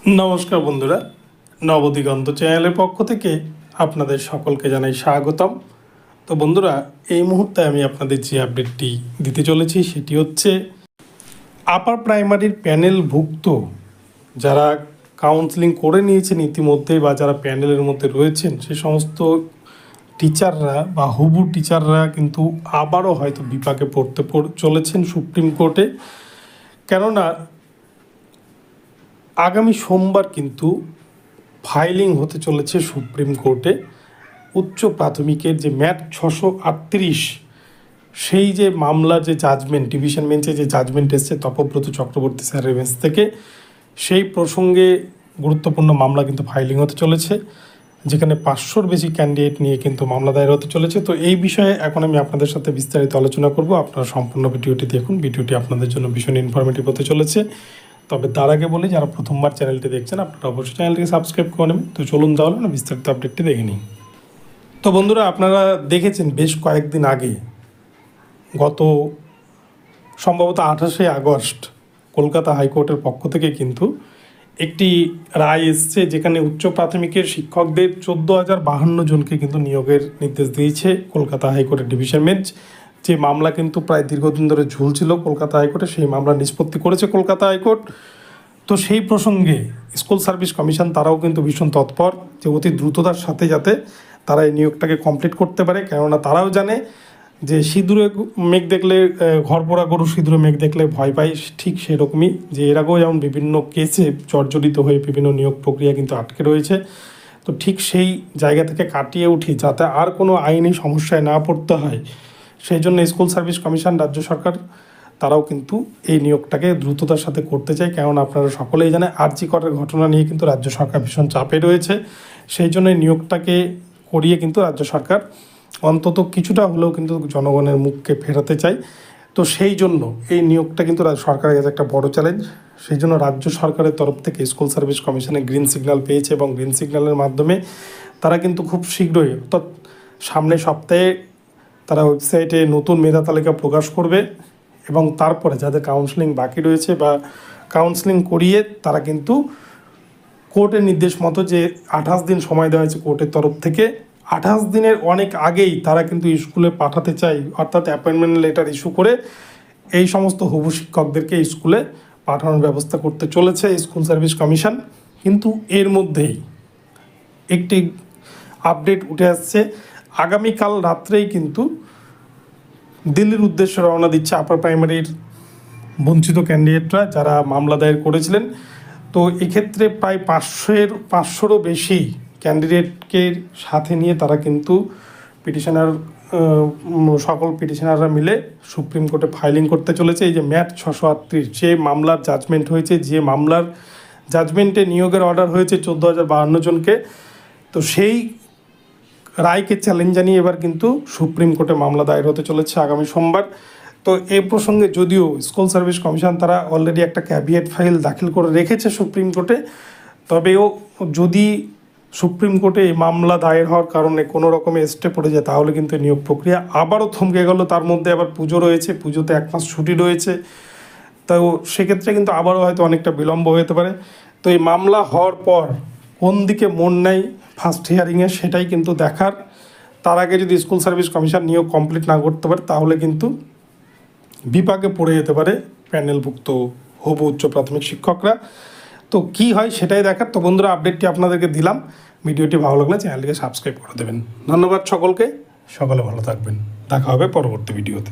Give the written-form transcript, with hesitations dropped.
নমস্কার বন্ধুরা, নবদিগন্ত চ্যানেলের পক্ষ থেকে আপনাদের সকলকে জানাই স্বাগতম। তো বন্ধুরা, এই মুহূর্তে আমি আপনাদের যে আপডেটটি দিতে চলেছি সেটি হচ্ছে আপার প্রাইমারির প্যানেলভুক্ত যারা কাউন্সেলিং করে নিয়েছেন ইতিমধ্যে বা যারা প্যানেলের মধ্যে রয়েছেন সে সমস্ত টিচাররা বা হবু টিচাররা কিন্তু আবারও হয়তো বিপাকে পড়তে চলেছেন সুপ্রিম কোর্টে। কেননা আগামী সোমবার কিন্তু ফাইলিং হতে চলেছে সুপ্রিম কোর্টে উচ্চ প্রাথমিকের যে ম্যাট 638 সেই যে মামলার যে জাজমেন্ট, ডিভিশন বেঞ্চে যে জাজমেন্ট এসছে তপব্রত চক্রবর্তী স্যারের বেঞ্চ থেকে, সেই প্রসঙ্গে গুরুত্বপূর্ণ মামলা কিন্তু ফাইলিং হতে চলেছে, যেখানে 500-র বেশি ক্যান্ডিডেট নিয়ে কিন্তু মামলা দায়ের হতে চলেছে। তো এই বিষয়ে এখন আমি আপনাদের সাথে বিস্তারিত আলোচনা করব। আপনারা সম্পূর্ণ ভিডিওটি দেখুন, ভিডিওটি আপনাদের জন্য ভীষণ ইনফরমেটিভ হতে চলেছে। তবে তার আগে বলি, যারা প্রথমবার চ্যানেলটি দেখছেন আপনারা অবশ্যই চ্যানেলটিকে সাবস্ক্রাইব করে নেবেন। তো চলুন তাহলে না বিস্তারিত আপডেটটি দেখে নিই। তো বন্ধুরা, আপনারা দেখেছেন বেশ কয়েকদিন আগে, গত সম্ভবত 28শে আগস্ট কলকাতা হাইকোর্টের পক্ষ থেকে কিন্তু একটি রায় এসছে, যেখানে উচ্চ প্রাথমিকের শিক্ষকদের 14,052 জনকে কিন্তু নিয়োগের নির্দেশ দিয়েছে কলকাতা হাইকোর্টের ডিভিশন বেঞ্চ। যে মামলা কিন্তু প্রায় দীর্ঘদিন ধরে ঝুলছিল কলকাতা হাইকোর্টে, সেই মামলা নিষ্পত্তি করেছে কলকাতা হাইকোর্ট। তো সেই প্রসঙ্গে স্কুল সার্ভিস কমিশন তারাও কিন্তু ভীষণ তৎপর যে অতি দ্রুততার সাথে যাতে তারা এই নিয়োগটাকে কমপ্লিট করতে পারে। কেননা তারাও জানে যে সিঁদুরে মেঘ দেখলে ঘর পোড়া গরু সিঁদুরে মেঘ দেখলে ভয় পাই, ঠিক সেরকমই যে এর আগেও যেমন বিভিন্ন কেসে জর্জরিত হয়ে বিভিন্ন নিয়োগ প্রক্রিয়া কিন্তু আটকে রয়েছে। তো ঠিক সেই জায়গা থেকে কাটিয়ে উঠি যাতে আর কোনো আইনি সমস্যায় না পড়তে হয়, সেই জন্য স্কুল সার্ভিস কমিশন, রাজ্য সরকার তারাও কিন্তু এই নিয়োগটাকে দ্রুততার সাথে করতে চায়। কেননা আপনারা সকলেই জানেন আরজি করের ঘটনা নিয়ে কিন্তু রাজ্য সরকার ভীষণ চাপে রয়েছে। সেই জন্য এই নিয়োগটাকে করিয়ে কিন্তু রাজ্য সরকার অন্তত কিছুটা হলেও কিন্তু জনগণের মুখকে ফেরাতে চায়। তো সেই জন্য এই নিয়োগটা কিন্তু সরকারের কাছে একটা বড় চ্যালেঞ্জ। সেই জন্য রাজ্য সরকারের তরফ থেকে স্কুল সার্ভিস কমিশনে গ্রিন সিগন্যাল পেয়েছে এবং গ্রিন সিগন্যালের মাধ্যমে তারা কিন্তু খুব শীঘ্রই, অর্থাৎ সামনের সপ্তাহে তারা ওয়েবসাইটে নতুন মেধা তালিকা প্রকাশ করবে এবং তারপরে যাদের কাউন্সেলিং বাকি রয়েছে বা কাউন্সেলিং করিয়ে তারা কিন্তু কোর্টের নির্দেশ মতো যে 28 দিন সময় দেওয়া হয়েছে কোর্টের তরফ থেকে, 28 দিনের অনেক আগেই তারা কিন্তু স্কুলে পাঠাতে চায়, অর্থাৎ অ্যাপয়েন্টমেন্ট লেটার ইস্যু করে এই সমস্ত হবু শিক্ষকদেরকে স্কুলে পাঠানোর ব্যবস্থা করতে চলেছে স্কুল সার্ভিস কমিশন। কিন্তু এর মধ্যেই একটি আপডেট উঠে আসছে, আগামীকাল রাত্রেই কিন্তু দিল্লির উদ্দেশ্যে রওনা দিচ্ছে আপার প্রাইমারির বঞ্চিত ক্যান্ডিডেটরা যারা মামলা দায়ের করেছিলেন। তো এক্ষেত্রে প্রায় 500-রও বেশি ক্যান্ডিডেটকে সাথে নিয়ে তারা কিন্তু সকল পিটিশনাররা মিলে সুপ্রিম কোর্টে ফাইলিং করতে চলেছে। এই যে ম্যাট 638 যে মামলার জাজমেন্ট হয়েছে, যে মামলার জাজমেন্টে নিয়োগের অর্ডার হয়েছে 14,052 জনকে, তো সেই রায়কে চ্যালেঞ্জ জানিয়ে এবার কিন্তু সুপ্রিম কোর্টে মামলা দায়ের হতে চলেছে আগামী সোমবার। তো এই প্রসঙ্গে যদিও স্কুল সার্ভিস কমিশন তারা অলরেডি একটা ক্যাভিয়েট ফাইল দাখিল করে রেখেছে সুপ্রিম কোর্টে, তবেও যদি সুপ্রিম কোর্টে এই মামলা দায়ের হওয়ার কারণে কোনো রকমের স্টে পড়ে যায় তাহলে কিন্তু নিয়োগ প্রক্রিয়া আবারও থমকে গেল। তার মধ্যে আবার পুজো রয়েছে, পুজোতে 1 মাস ছুটি রয়েছে, তো সেক্ষেত্রে কিন্তু আবারও হয়তো অনেকটা বিলম্ব হতে পারে। তো এই মামলা হওয়ার পর কোন দিকে মন নেয় ফার্স্ট হিয়ারিংয়ে সেটাই কিন্তু দেখার। তার আগে যদি স্কুল সার্ভিস কমিশন নিয়োগ কমপ্লিট না করতে পারে তাহলে কিন্তু বিপাকে পড়ে যেতে পারে প্যানেলভুক্ত হবু উচ্চ প্রাথমিক শিক্ষকরা। তো কি হয় সেটাই দেখার। তো বন্ধুরা, আপডেটটি আপনাদেরকে দিলাম। ভিডিওটি ভালো লাগলে চ্যানেলটিকে সাবস্ক্রাইব করে দেবেন। ধন্যবাদ সকলকে, সকলে ভালো থাকবেন। দেখা হবে পরবর্তী ভিডিওতে।